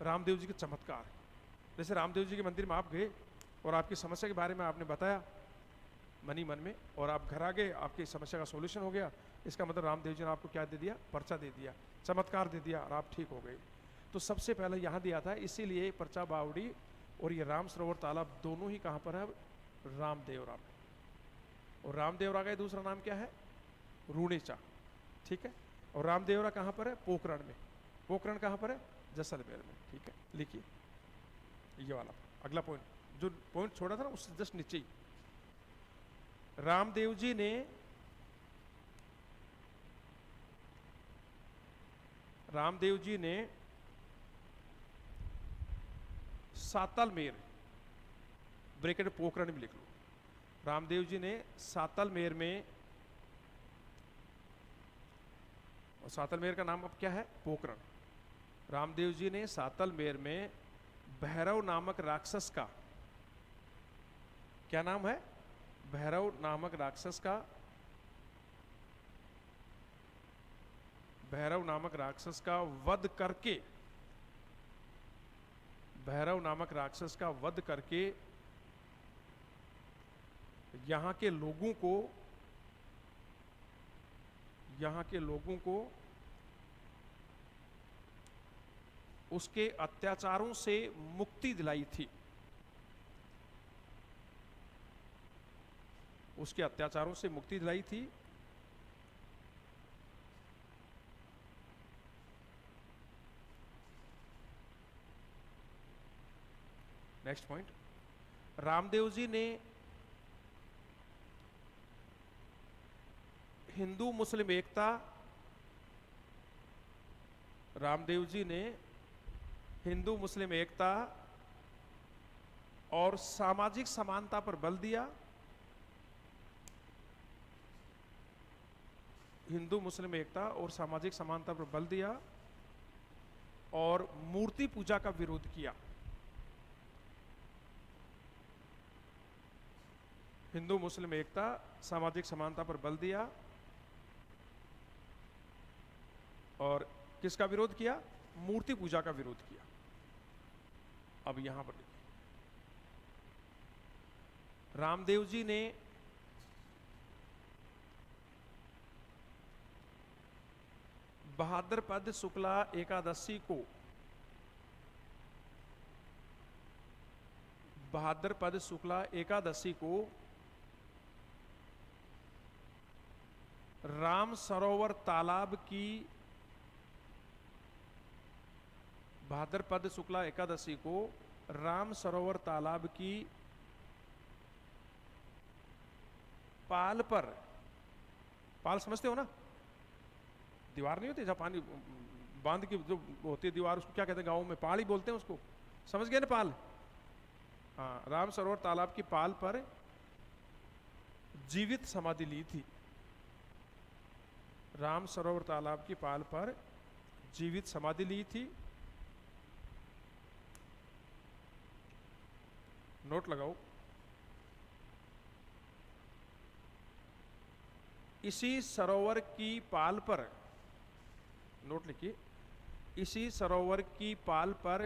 रामदेव जी के चमत्कार। जैसे रामदेव जी के मंदिर में आप गए और आपकी समस्या के बारे में आपने बताया मनी मन में, और आप घर आ गए, आपकी समस्या का सॉल्यूशन हो गया, इसका मतलब रामदेव जी ने आपको क्या दे दिया, पर्चा दे दिया, चमत्कार दे दिया, और आप ठीक हो गए। तो सबसे पहले यहाँ दिया था, इसीलिए पर्चा बावड़ी और ये राम सरोवर तालाब दोनों ही कहाँ पर है, रामदेवरा में। और रामदेवरा का दूसरा नाम क्या है, रूणेचा, ठीक है। और रामदेवरा कहाँ पर है, पोखरण में। पोखरण कहाँ पर है, जैसलमेर में, ठीक है। लिखिए ये वाला अगला पॉइंट, जो पॉइंट छोड़ा था ना उससे जस्ट नीचे ही। रामदेव जी ने सातलमेर, ब्रैकेट पोखरण भी लिख लो, रामदेव जी ने सातलमेर में, और सातलमेर का नाम अब क्या है, पोखरण। रामदेव जी ने सातलमेर में भैरव नामक राक्षस का, क्या नाम है, भैरव नामक राक्षस का, भैरव नामक राक्षस का वध करके, भैरव नामक राक्षस का वध करके यहाँ के लोगों को उसके अत्याचारों से मुक्ति दिलाई थी, उसके अत्याचारों से मुक्ति दिलाई थी। नेक्स्ट पॉइंट, रामदेव जी ने हिंदू मुस्लिम एकता, रामदेव जी ने हिंदू मुस्लिम एकता और सामाजिक समानता पर बल दिया। हिंदू मुस्लिम एकता और सामाजिक समानता पर बल दिया और मूर्ति पूजा का विरोध किया। हिंदू मुस्लिम एकता, सामाजिक समानता पर बल दिया और किसका विरोध किया? मूर्ति पूजा का विरोध किया। अब यहां पर देखिए, रामदेव जी ने भाद्रपद शुक्ला एकादशी को, भाद्रपद शुक्ला एकादशी को राम सरोवर तालाब की, भाद्रपद शुक्ला एकादशी को राम सरोवर तालाब की पाल पर, पाल समझते हो ना, दीवार नहीं होती जहां पानी बांध की जो होती है दीवार, उसको क्या कहते हैं गांव में? पाल ही बोलते हैं उसको, समझ गए ना पाल? हाँ, राम सरोवर तालाब की पाल पर जीवित समाधि ली थी। राम सरोवर तालाब की पाल पर जीवित समाधि ली थी। नोट लगाओ। इसी सरोवर की पाल पर, नोट लिखिए, इसी सरोवर की पाल पर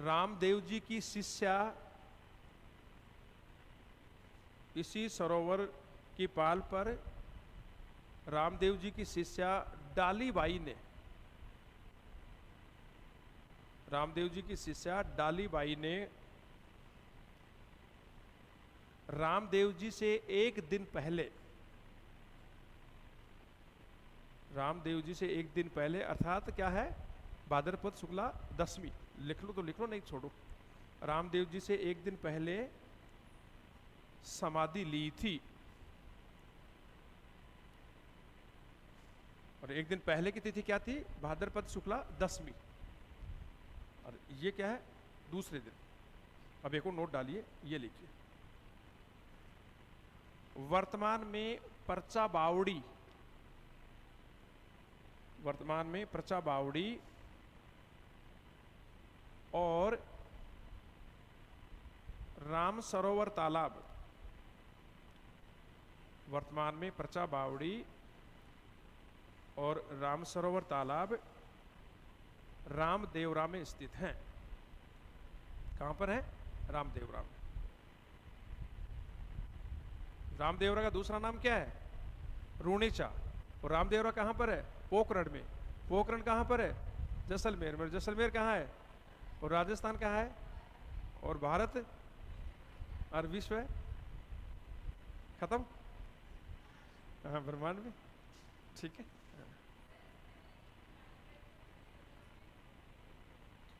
रामदेव जी की शिष्या, इसी सरोवर की पाल पर रामदेव जी की शिष्या डालीबाई ने, रामदेव जी की शिष्या डालीबाई ने रामदेव जी से एक दिन पहले, रामदेव जी से एक दिन पहले अर्थात क्या है? भाद्रपद शुक्ला दशमी, लिख लो तो लिख लो, नहीं छोड़ो। रामदेव जी से एक दिन पहले समाधि ली थी और एक दिन पहले की तिथि क्या थी? भाद्रपद शुक्ला दशमी। और ये क्या है? दूसरे दिन। अब एक और नोट डालिए, ये लिखिए, वर्तमान में पर्चा बावड़ी, वर्तमान में पर्चा बावड़ी और राम सरोवर तालाब, वर्तमान में पर्चा बावड़ी और राम सरोवर तालाब रामदेवरा में स्थित हैं। कहां पर है? रामदेवरा में। रामदेवरा का दूसरा नाम क्या है? रूणीचा। और रामदेवरा कहां पर है? पोखरण में। पोखरण कहां पर है? जैसलमेर में। जैसलमेर कहां है? और राजस्थान कहां है? और भारत और विश्व है? खत्म। हाँ, ब्रह्मांड में। ठीक है,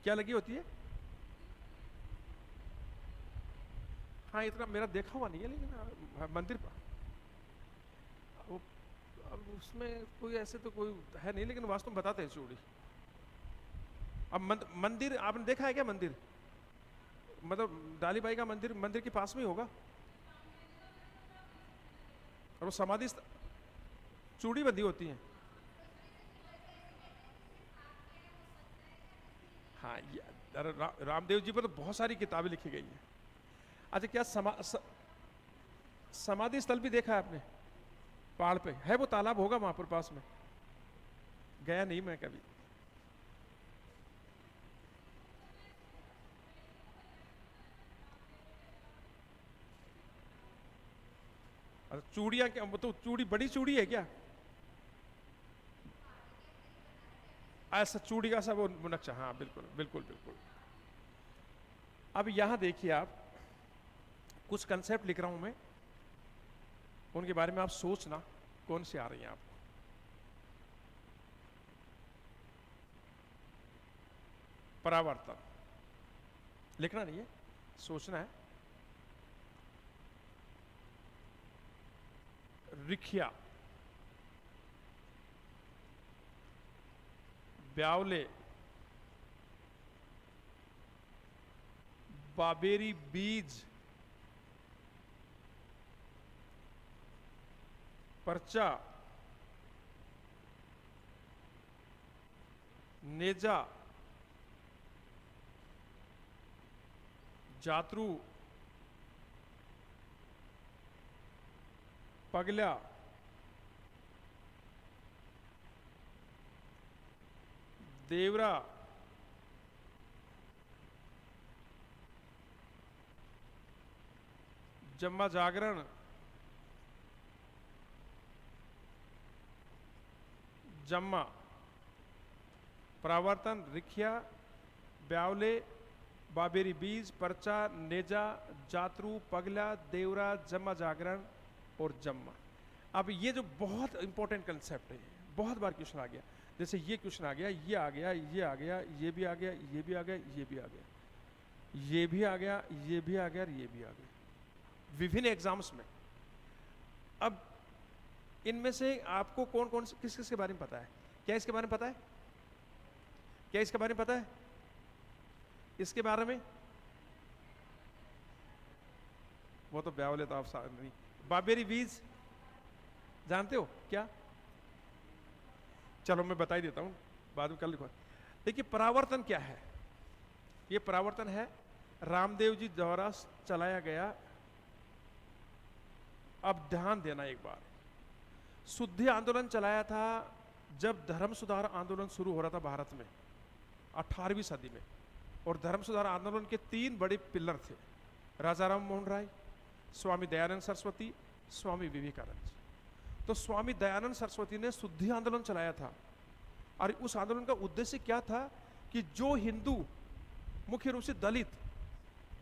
क्या लगी होती है? हाँ, इतना मेरा देखा हुआ नहीं है, लेकिन मंदिर वो, अब उसमें कोई ऐसे तो कोई है नहीं, लेकिन वास्तव में बताते हैं चूड़ी। अब मंदिर आपने देखा है क्या? मंदिर मतलब डालीबाई का मंदिर मंदिर के पास में ही होगा और वो समाधि चूड़ी बंधी होती है। हाँ, रामदेव जी पर तो बहुत सारी किताबें लिखी गई हैं। अच्छा, क्या समाधि स्थल भी देखा है आपने? पहाड़ पे है वो, तालाब होगा वहां पर पास में। गया नहीं मैं कभी। चूड़ियां क्या, तो चूड़ी बड़ी चूड़ी है क्या? ऐसा चूड़ी का सा वो नक्शा, हाँ बिल्कुल बिल्कुल बिल्कुल। अब यहां देखिए आप, कुछ कंसेप्ट लिख रहा हूं मैं, उनके बारे में आप सोचना कौन से आ रही हैं आपको। परावर्तन, लिखना नहीं है, सोचना है। रिखिया, ब्यावले, बाबेरी बीज, पर्चा, नेजा, जातरू, पगला, देवरा, जम्मा जागरण, जम्मा, परावर्तन, रिखिया, ब्यावले, बाबेरी बीज, पर्चा, नेजा, जातरू, पगला, देवरा, जम्मा जागरण और जम्मा। अब ये जो बहुत इंपॉर्टेंट कंसेप्ट है, बहुत बार क्वेश्चन आ गया, जैसे ये क्वेश्चन आ गया, ये आ गया, ये आ गया, ये भी आ गया, ये भी आ गया, ये भी आ गया, ये भी आ गया, ये भी आ गया, ये भी आ गया, विभिन्न एग्जाम्स में। अब इनमें से आपको कौन कौन से किस किस के बारे में पता है? क्या इसके बारे में पता है? क्या इसके बारे में पता है? इसके बारे में वो तो ब्यावले तो आप नहीं। बाबेरी बीज जानते हो क्या? चलो मैं बता ही देता हूं, बाद में कल लिखो। देखिए परावर्तन क्या है? ये परावर्तन है रामदेव जी द्वारा चलाया गया। अब ध्यान देना एक बार, शुद्धि आंदोलन चलाया था जब धर्म सुधार आंदोलन शुरू हो रहा था भारत में 18वीं सदी में, और धर्म सुधार आंदोलन के 3 बड़े पिलर थे, राजा राम मोहन राय, स्वामी दयानंद सरस्वती, स्वामी विवेकानंद। तो स्वामी दयानंद सरस्वती ने शुद्धि आंदोलन चलाया था, और उस आंदोलन का उद्देश्य क्या था कि जो हिंदू मुख्य रूप से दलित,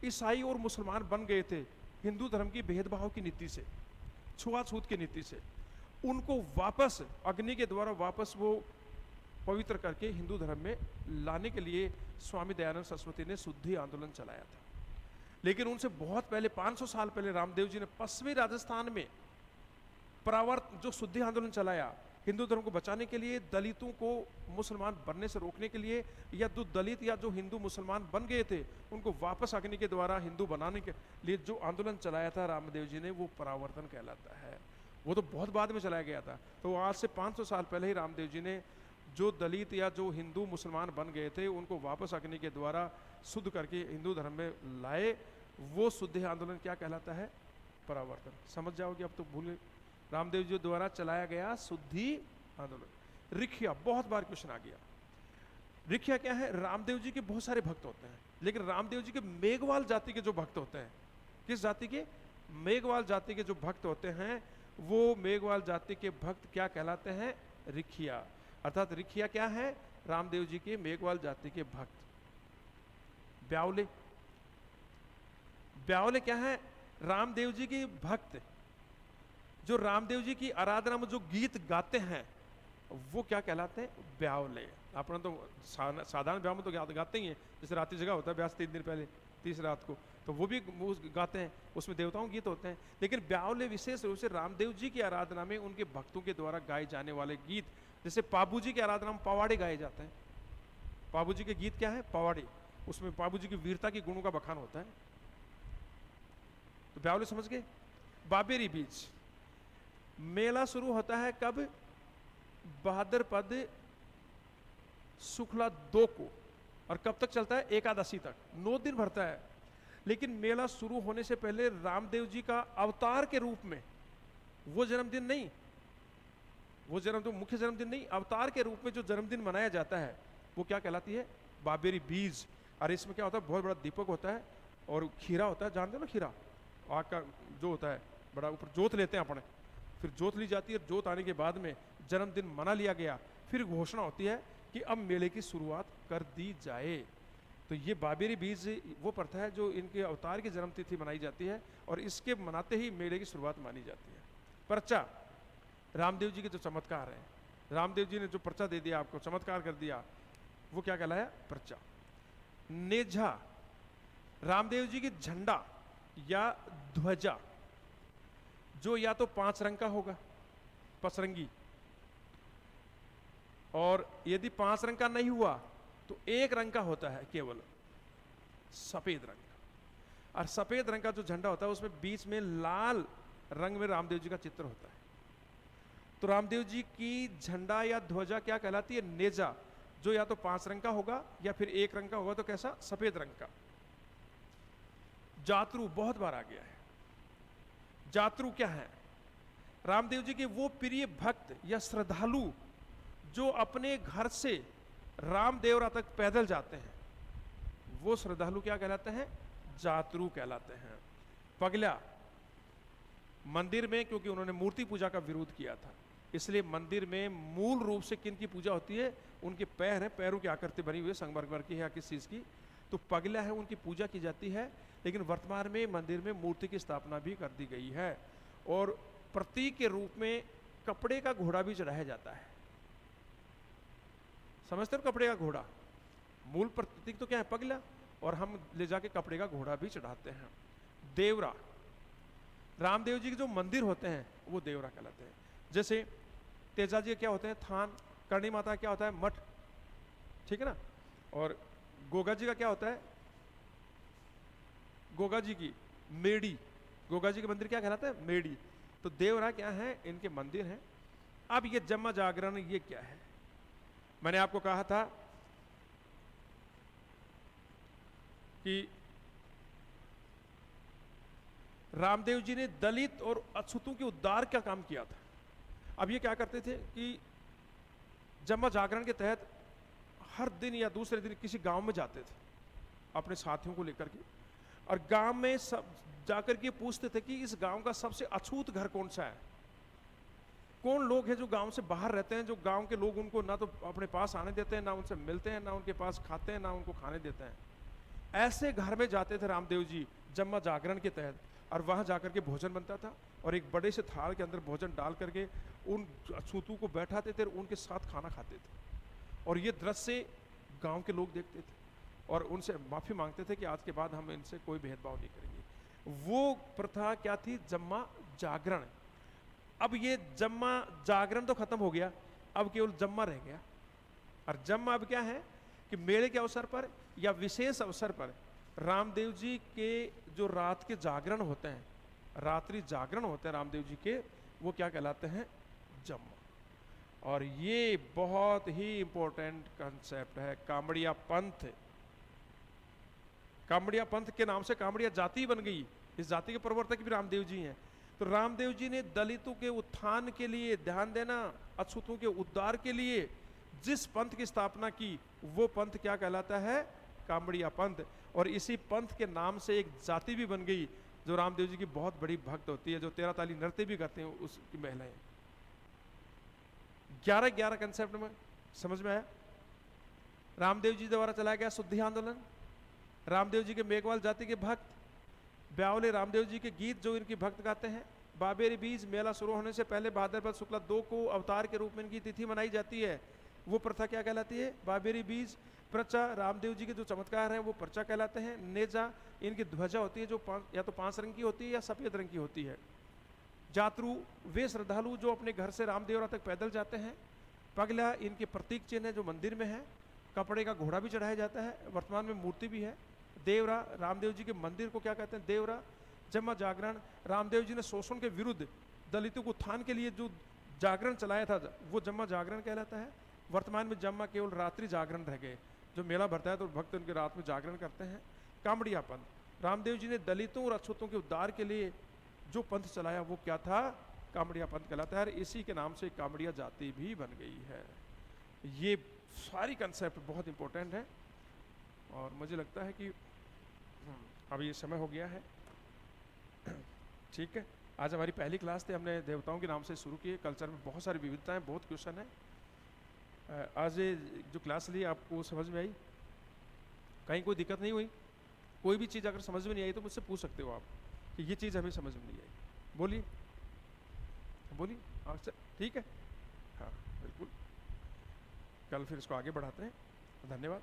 ईसाई और मुसलमान बन गए थे हिंदू धर्म की भेदभाव की नीति से, छुआछूत की नीति से, उनको वापस अग्नि के द्वारा वापस वो पवित्र करके हिंदू धर्म में लाने के लिए स्वामी दयानंद सरस्वती ने शुद्धि आंदोलन चलाया था। लेकिन उनसे बहुत पहले 500 साल पहले रामदेव जी ने पश्चिमी राजस्थान में जो शुद्धि आंदोलन चलाया हिंदू धर्म को बचाने के लिए, दलितों को मुसलमान बनने से रोकने के लिए, या जो दलित या जो हिंदू मुसलमान बन गए थे उनको वापस अग्नि के द्वारा हिंदू बनाने के लिए जो आंदोलन चलाया था रामदेव जी ने, वो परावर्तन कहलाता है। वो तो बहुत बाद में चलाया गया था। तो आज से 500 साल पहले ही रामदेव जी ने जो दलित या जो हिंदू मुसलमान बन गए थे उनको वापस अग्नि के द्वारा शुद्ध करके हिंदू धर्म में लाए। वो शुद्धि आंदोलन क्या कहलाता है? परावर्तन। समझ जाओगे अब तो भूल। रामदेव जी द्वारा चलाया गया शुद्धि आंदोलन। रिखिया, बहुत बार क्वेश्चन आ गया। रिखिया क्या है? रामदेव जी के बहुत सारे भक्त होते हैं, लेकिन रामदेव जी के मेघवाल जाति के जो भक्त होते हैं, किस जाति के? मेघवाल जाति के जो भक्त होते हैं, वो मेघवाल जाति के भक्त क्या कहलाते हैं? रिखिया। अर्थात रिखिया क्या है? रामदेव जी के मेघवाल जाति के भक्त। ब्यावले, ब्यावले क्या है? रामदेव जी के भक्त जो रामदेव जी की आराधना में जो गीत गाते हैं वो क्या कहलाते हैं? ब्यावले। अपना तो साधारण ब्याह में तो गाते ही हैं, जैसे रात्रि जगह होता है ब्याह 3 दिन पहले, 30 रात को, तो वो भी गाते हैं, उसमें देवताओं के गीत होते हैं। लेकिन ब्यावले विशेष रूप से रामदेव जी की आराधना में उनके भक्तों के द्वारा गाए जाने वाले गीत, जैसे पाबू जी की आराधना में पवाड़े गाए जाते हैं। पाबू जी के गीत क्या है? पवाड़े। उसमें पाबू जी की वीरता के गुणों का बखान होता है। तो ब्यावले समझ गए। बाबेरी बीज, मेला शुरू होता है कब? भाद्रपद शुक्ला 2 को, और कब तक चलता है? एकादशी तक, 9 दिन भरता है। लेकिन मेला शुरू होने से पहले रामदेव जी का अवतार के रूप में, वो जन्मदिन नहीं, वो जन्मदिन मुख्य जन्मदिन नहीं, अवतार के रूप में जो जन्मदिन मनाया जाता है वो क्या कहलाती है? बाबेरी बीज। और इसमें क्या होता है? बहुत बड़ा दीपक होता है और खीरा होता है, जानते हो ना खीरा, आग का जो होता है बड़ा, ऊपर जोत लेते हैं अपने, फिर जोत ली जाती है। जोत आने के बाद में जन्मदिन मना लिया गया, फिर घोषणा होती है कि अब मेले की शुरुआत कर दी जाए। तो ये बाबेरी बीज वो प्रथा है जो इनके अवतार की जन्मतिथि मनाई जाती है, और इसके मनाते ही मेले की शुरुआत मानी जाती है। पर्चा, रामदेव जी के जो चमत्कार हैं, रामदेव जी ने जो पर्चा दे दिया आपको, चमत्कार कर दिया, वो क्या कहलाया? पर्चा। नेजा, रामदेव जी की झंडा या ध्वजा, जो या तो 5 रंग का होगा, पसरंगी, और यदि 5 रंग का नहीं हुआ तो 1 रंग का होता है, केवल सफेद रंग का। और सफेद रंग का जो झंडा होता है उसमें बीच में लाल रंग में रामदेव जी का चित्र होता है। तो रामदेव जी की झंडा या ध्वजा क्या कहलाती है? नेजा, जो या तो 5 रंग का होगा या फिर 1 रंग का होगा, तो कैसा? सफेद रंग का। जातरू बहुत बार आ गया है। जातरू क्या है? रामदेव जी के वो प्रिय भक्त या श्रद्धालु जो अपने घर से रामदेवरा तक पैदल जाते हैं, वो श्रद्धालु क्या कहलाते हैं? जातरू कहलाते हैं। पगला, मंदिर में क्योंकि उन्होंने मूर्ति पूजा का विरोध किया था, इसलिए मंदिर में मूल रूप से किन की पूजा होती है? उनके पैर हैं, पैरों की आकृति बनी हुई है, संगमरमर की है या किस चीज की, तो पगला है, उनकी पूजा की जाती है। लेकिन वर्तमान में मंदिर में मूर्ति की स्थापना भी कर दी गई है और प्रतीक के रूप में कपड़े का घोड़ा भी चढ़ाया जाता है। समझते हो? कपड़े का घोड़ा, मूल प्रतीक तो क्या है? पगला, और हम ले जाके कपड़े का घोड़ा भी चढ़ाते हैं। देवरा, रामदेव जी के जो मंदिर होते हैं वो देवरा कहलाते हैं। जैसे तेजा जी क्या होते हैं? थान। करणी माता क्या होता है? मठ, ठीक है ना। और गोगा जी का क्या होता है? गोगा जी की मेड़ी, गोगा जी के मंदिर क्या कहलाता है? मेड़ी। तो देवरा क्या है? इनके मंदिर हैं। अब ये जम्मा जागरण ये क्या है? मैंने आपको कहा था कि रामदेव जी ने दलित और अछूतों के उद्धार का काम किया था। अब ये क्या करते थे कि जम्मा जागरण के तहत हर दिन या दूसरे दिन किसी गांव में जाते थे अपने साथियों को लेकर के, और गांव में सब जाकर के पूछते थे कि इस गांव का सबसे अछूत घर कौन सा है, कौन लोग हैं जो गांव से बाहर रहते हैं, जो गांव के लोग उनको ना तो अपने पास आने देते हैं, ना उनसे मिलते हैं, ना उनके पास खाते हैं, ना उनको खाने देते हैं। ऐसे घर में जाते थे रामदेव जी जम्मा जागरण के तहत, और वहां जाकर के भोजन बनता था और एक बड़े से थाल के अंदर भोजन डाल करके उन अछूतों को बैठाते थे और उनके साथ खाना खाते थे। और ये दृश्य गांव के लोग देखते थे और उनसे माफी मांगते थे कि आज के बाद हम इनसे कोई भेदभाव नहीं करेंगे। वो प्रथा क्या थी? जम्मा जागरण। अब ये जम्मा जागरण तो खत्म हो गया, अब केवल जम्मा रह गया। और जम्मा अब क्या है कि मेले के अवसर पर या विशेष अवसर पर रामदेव जी के जो रात के जागरण होते हैं, रात्रि जागरण होते हैं रामदेव जी के, वो क्या कहलाते हैं? जम्मा। और ये बहुत ही इंपॉर्टेंट कंसेप्ट है। कामड़िया पंथ, कामड़िया पंथ के नाम से कामड़िया जाति बन गई। इस जाति के प्रवर्तक भी रामदेव जी हैं। तो रामदेव जी ने दलितों के उत्थान के लिए ध्यान देना, अछूतों के उद्धार के लिए जिस पंथ की स्थापना की, वो पंथ क्या कहलाता है? कामड़िया पंथ। और इसी पंथ के नाम से एक जाति भी बन गई जो रामदेव जी की बहुत बड़ी भक्त होती है, जो 13 ताली नृत्य भी करते हैं उसकी महिलाएं। 11 कंसेप्ट में समझ में आया? रामदेव जी द्वारा चलाया गया शुद्धि आंदोलन, रामदेव जी के मेघवाल जाति के भक्त, ब्यावले रामदेव जी के गीत जो इनकी भक्त गाते हैं, बाबेरी बीज मेला शुरू होने से पहले भाद्रपद शुक्ला 2 को अवतार के रूप में इनकी तिथि मनाई जाती है। वो प्रथा क्या कहलाती है? बाबेरी बीज। प्रचा, रामदेव जी के जो चमत्कार हैं वो प्रचा कहलाते हैं। नेजा, इनकी ध्वजा होती है जो या तो 5 रंग की होती है या सफेद रंग की होती है। जातरू, वे श्रद्धालु जो अपने घर से रामदेवरा तक पैदल जाते हैं। पगला, इनके प्रतीक चिन्ह है जो मंदिर में है। कपड़े का घोड़ा भी चढ़ाया जाता है, वर्तमान में मूर्ति भी है। देवरा, रामदेव जी के मंदिर को क्या कहते हैं? देवरा। जम्मा जागरण, रामदेव जी ने शोषण के विरुद्ध दलितों को उत्थान के लिए जो जागरण चलाया था वो जम्मा जागरण कहलाता है। वर्तमान में जम्मा केवल रात्रि जागरण रह गए, जो मेला भरता है तो भक्त उनके रात में जागरण करते हैं। कामड़िया पंथ, रामदेव जी ने दलितों और अछूतों के उद्धार के लिए जो पंथ चलाया वो क्या था? कामड़िया पंथ कहलाता है। इसी के नाम से कामड़िया जाति भी बन गई है। ये सारी कंसेप्ट बहुत इंपॉर्टेंट है और मुझे लगता है कि अब ये समय हो गया है। ठीक है, आज हमारी पहली क्लास थी, हमने देवताओं के नाम से शुरू किए। कल्चर में बहुत सारी विविधताएं, बहुत क्वेश्चन है। आज ये जो क्लास ली आपको समझ में आई? कहीं कोई दिक्कत नहीं हुई? कोई भी चीज़ अगर समझ में नहीं आई तो मुझसे पूछ सकते हो आप कि ये चीज़ हमें समझ में नहीं आई। बोलिए बोलिए। अच्छा ठीक है, हाँ बिल्कुल। कल फिर इसको आगे बढ़ाते हैं। धन्यवाद।